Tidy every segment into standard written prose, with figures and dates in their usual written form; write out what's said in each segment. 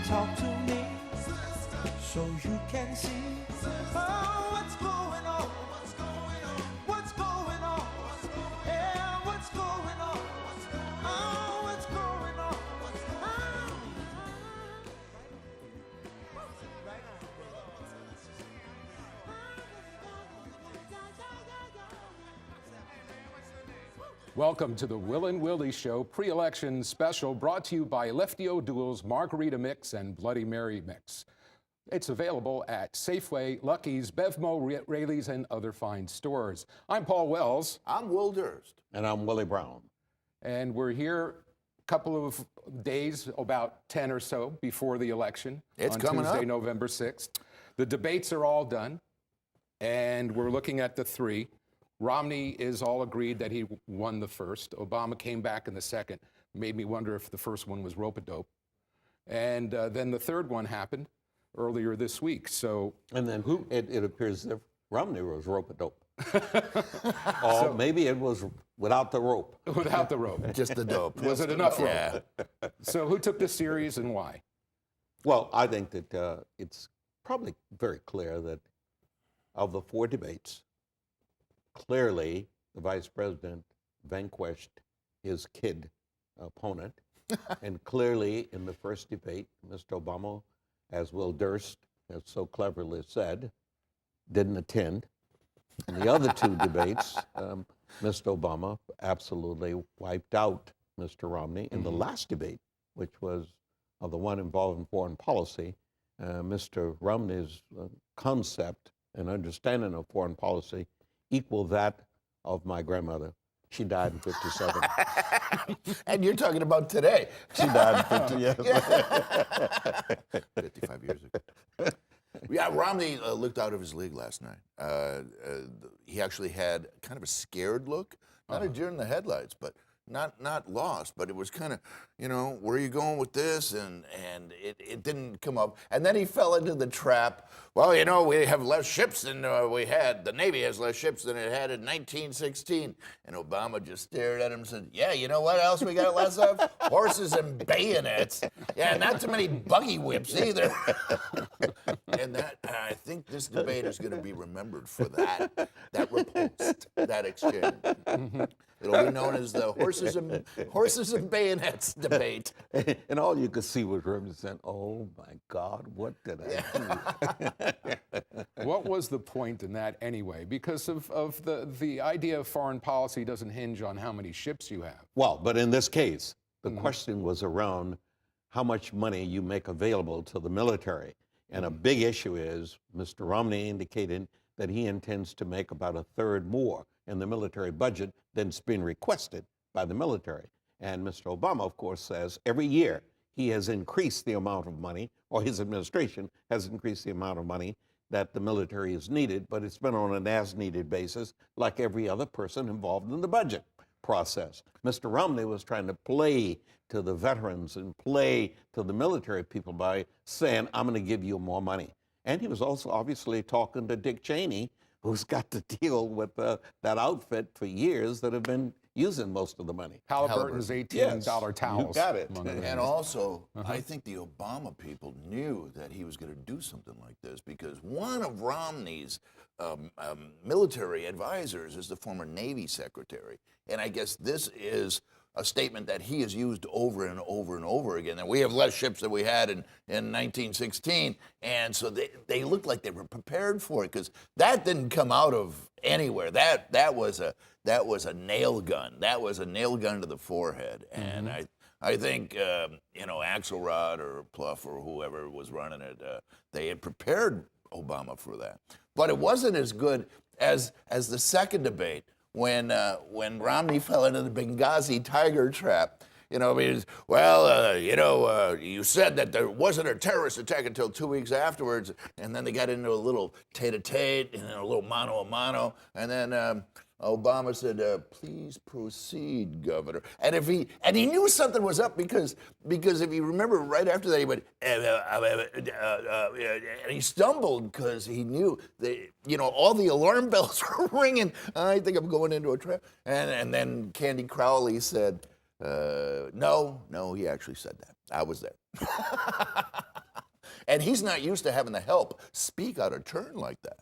talk to me so you can see what's going on, what's going on, yeah, what's going on, what's going on. Welcome to the Will and Willie Show pre-election special brought to you by Lefty O'Doul's Margarita Mix and Bloody Mary Mix. It's available at Safeway, Lucky's, Bevmo, Rayleigh's, and other fine stores. I'm Paul Wells. I'm Will Durst. And I'm Willie Brown. And we're here a couple of days, about 10 or so, before the election. It's on coming Tuesday, up. November 6th. The debates are all done, and we're looking at the three. Romney is all agreed that he won the first. Obama came back in the second. Made me wonder if the first one was rope-a-dope. And then the third one happened earlier this week. So, And then it appears that Romney was rope-a-dope. Or maybe it was without the rope. without the rope. Just the dope. Was it enough rope? Yeah. So who took this series and why? Well, I think that it's probably very clear that of the four debates, clearly the vice president vanquished his kid opponent. And clearly in the first debate, Mr. Obama, as Will Durst has so cleverly said, didn't attend. In the other two debates, Mr. Obama absolutely wiped out Mr. Romney. In the last debate, which was the one involving foreign policy, Mr. Romney's concept and understanding of foreign policy equal that of my grandmother. She died in 57. And you're talking about today. She died in 50 years. 55 years ago. Yeah, Romney looked out of his league last night. He actually had kind of a scared look, not a deer in the headlights, but not lost, but it was kind of, where are you going with this? And it didn't come up. And then he fell into the trap. Well, we have less ships than we had. The Navy has less ships than it had in 1916. And Obama just stared at him and said, yeah, you know what else we got less of? Horses and bayonets. Yeah, not too many buggy whips either. And I think this debate is going to be remembered for that riposte, that exchange. It'll be known as the horses and bayonets debate. And all you could see was Romney saying, oh my God, what did I do? What was the point in that anyway? Because of the idea of foreign policy doesn't hinge on how many ships you have. Well, but in this case, the question was around how much money you make available to the military. And a big issue is Mr. Romney indicated that he intends to make about a third more in the military budget than's been requested by the military. And Mr. Obama, of course, says every year he has increased the amount of money, or his administration has increased the amount of money that the military is needed, but it's been on an as-needed basis like every other person involved in the budget process. Mr. Romney was trying to play to the veterans and play to the military people by saying, I'm going to give you more money. And he was also obviously talking to Dick Cheney, who's got to deal with that outfit for years that have been using most of the money. Halliburton's $18 towels. You got it. And also, I think the Obama people knew that he was going to do something like this because one of Romney's military advisors is the former Navy secretary. And I guess this is a statement that he has used over and over and over again, that we have less ships than we had in 1916. And so they looked like they were prepared for it because that didn't come out of anywhere. That was a nail gun. That was a nail gun to the forehead. And I think, Axelrod or Pluff or whoever was running it, they had prepared Obama for that. But it wasn't as good as the second debate when Romney fell into the Benghazi tiger trap. You said that there wasn't a terrorist attack until 2 weeks afterwards, and then they got into a little tete-a-tete and then a little mano-a-mano, and then Obama said, please proceed, Governor. And he knew something was up because if you remember right after that, he went, and he stumbled because he knew that, all the alarm bells were ringing. I think I'm going into a trap. And then Candy Crowley said, no, he actually said that. I was there. And he's not used to having the help speak out of turn like that.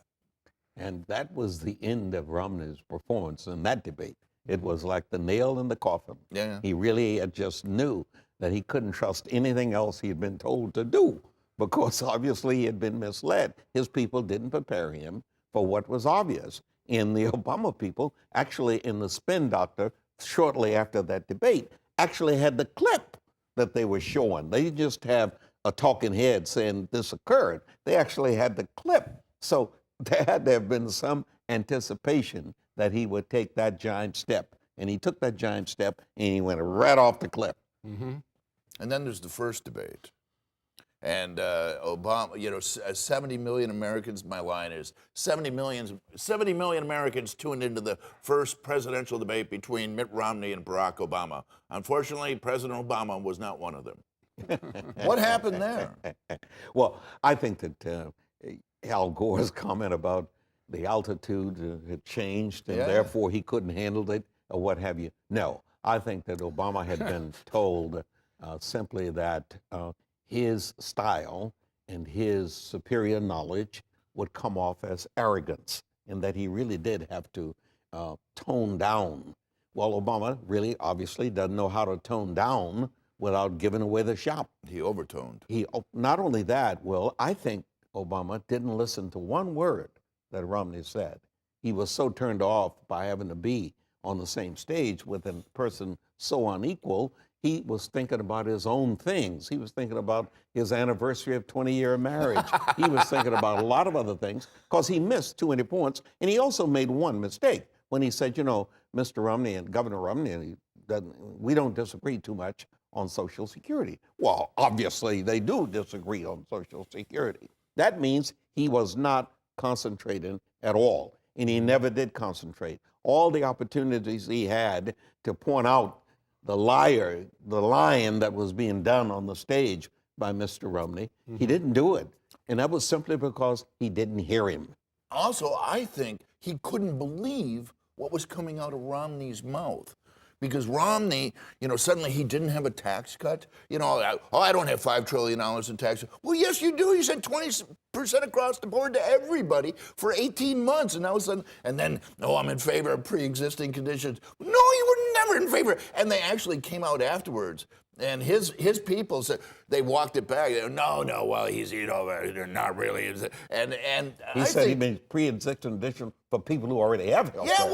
And that was the end of Romney's performance in that debate. It was like the nail in the coffin. Yeah. He really just knew that he couldn't trust anything else he had been told to do, because obviously he had been misled. His people didn't prepare him for what was obvious. And the Obama people, actually in the Spin Doctor, shortly after that debate, actually had the clip that they were showing. They didn't just have a talking head saying this occurred. They actually had the clip. So there had to have been some anticipation that he would take that giant step. And he took that giant step and he went right off the cliff. Mm-hmm. And then there's the first debate. And Obama, 70 million Americans, my line is 70 million Americans tuned into the first presidential debate between Mitt Romney and Barack Obama. Unfortunately, President Obama was not one of them. What happened there? Well, I think that Al Gore's comment about the altitude had changed and therefore he couldn't handle it or what have you. No, I think that Obama had been told simply that his style and his superior knowledge would come off as arrogance, and that he really did have to tone down. Well, Obama really obviously doesn't know how to tone down without giving away the shop. He overtoned. Not only that, Will, I think Obama didn't listen to one word that Romney said. He was so turned off by having to be on the same stage with a person so unequal, he was thinking about his own things. He was thinking about his anniversary of 20-year marriage. He was thinking about a lot of other things because he missed too many points. And he also made one mistake when he said, Mr. Romney and Governor Romney, we don't disagree too much on Social Security. Well, obviously they do disagree on Social Security. That means he was not concentrating at all, and he never did concentrate. All the opportunities he had to point out the lying that was being done on the stage by Mr. Romney, he didn't do it. And that was simply because he didn't hear him. Also, I think he couldn't believe what was coming out of Romney's mouth. Because Romney, suddenly he didn't have a tax cut. I don't have $5 trillion in taxes. Well, yes, you do. You said 20% across the board to everybody for 18 months. And all of a sudden, I'm in favor of pre-existing conditions. No, you were never in favor. And they actually came out afterwards. And his people said, they walked it back. No, well, he's, not really. And he said he made pre-existing conditions for people who already have health care.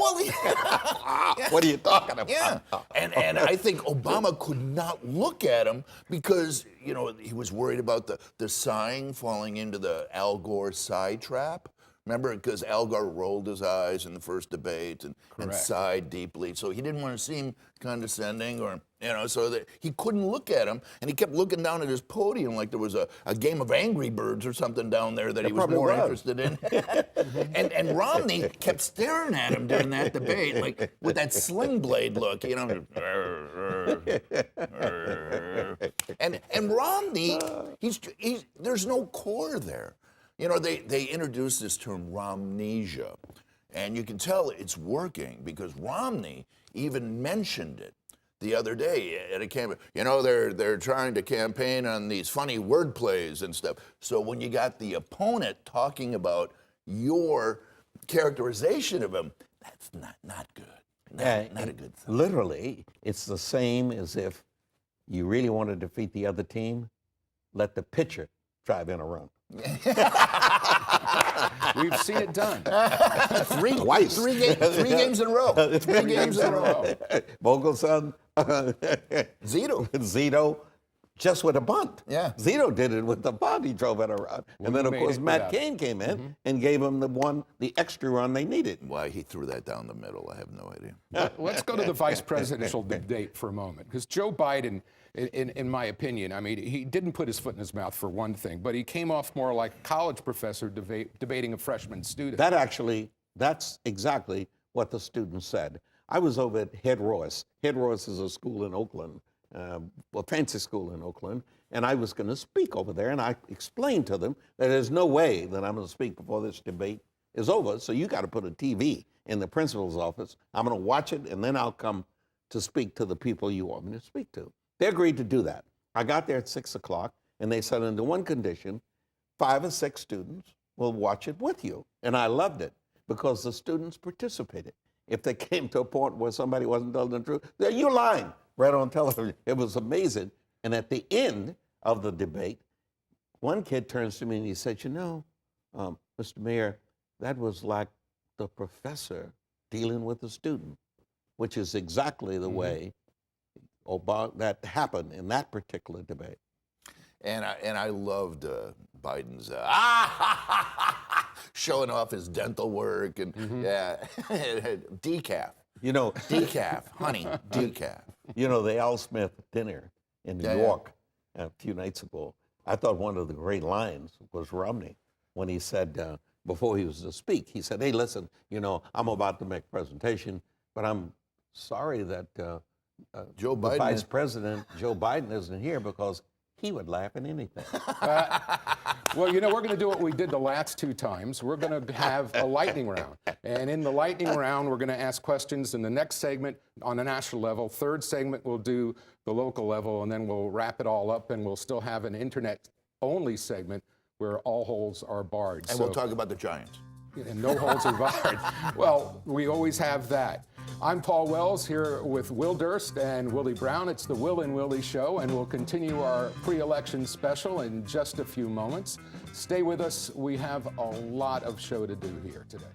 What are you talking about? Yeah, and I think Obama could not look at him because, he was worried about the sighing falling into the Al Gore sigh trap. Remember, because Al Gore rolled his eyes in the first debate and sighed deeply, so he didn't want to seem condescending or, so that he couldn't look at him, and he kept looking down at his podium like there was a game of Angry Birds or something down there that he was more interested in. and Romney kept staring at him during that debate, like with that sling blade look, And Romney, there's no core there. They introduced this term Romnesia, and you can tell it's working because Romney even mentioned it the other day at a campaign. They're trying to campaign on these funny word plays and stuff. So when you got the opponent talking about your characterization of him, that's not good. Not a good thing. Literally, it's the same as if you really want to defeat the other team, let the pitcher drive in a run. We've seen it done. Three games in a row. Three games in a row. Vogelson, Zito, just with a bunt. Yeah. Zito did it with the bunt. He drove it around. And then, of course, Matt Cain came in and gave him the extra run they needed. Why he threw that down the middle, I have no idea. Let's go to the vice presidential debate for a moment, because Joe Biden, in my opinion, he didn't put his foot in his mouth for one thing, but he came off more like a college professor debating a freshman student. That's exactly what the students said. I was over at Head Royce. Head Royce is a school in Oakland, a fancy school in Oakland, and I was going to speak over there, and I explained to them that there's no way that I'm going to speak before this debate is over, so you got to put a TV in the principal's office. I'm going to watch it, and then I'll come to speak to the people you want me to speak to. They agreed to do that. I got there at 6 o'clock, and they said under one condition, 5 or 6 students will watch it with you. And I loved it because the students participated. If they came to a point where somebody wasn't telling the truth, you're lying right on television. It was amazing. And at the end of the debate, one kid turns to me and he said, you know, Mr. Mayor, that was like the professor dealing with the student, which is exactly the way that happened in that particular debate. And I loved Biden's showing off his dental work and decaf. You know, Decaf, honey, decaf. You know, the Al Smith dinner in New York a few nights ago, I thought one of the great lines was Romney when he said, before he was to speak, he said, hey, listen, you know, I'm about to make a presentation, but I'm sorry that Joe Biden, the Vice President, Joe Biden, isn't here because he would laugh at anything. Well, you know, we're going to do what we did the last 2 times. We're going to have a lightning round. And in the lightning round, we're going to ask questions in the next segment on a national level. Third segment, we'll do the local level, and then we'll wrap it all up, and we'll still have an internet-only segment where all holes are barred. And we'll talk about the Giants. And no holds are barred. Well, we always have that. I'm Paul Wells here with Will Durst and Willie Brown. It's the Will and Willie Show, and we'll continue our pre-election special in just a few moments. Stay with us. We have a lot of show to do here today.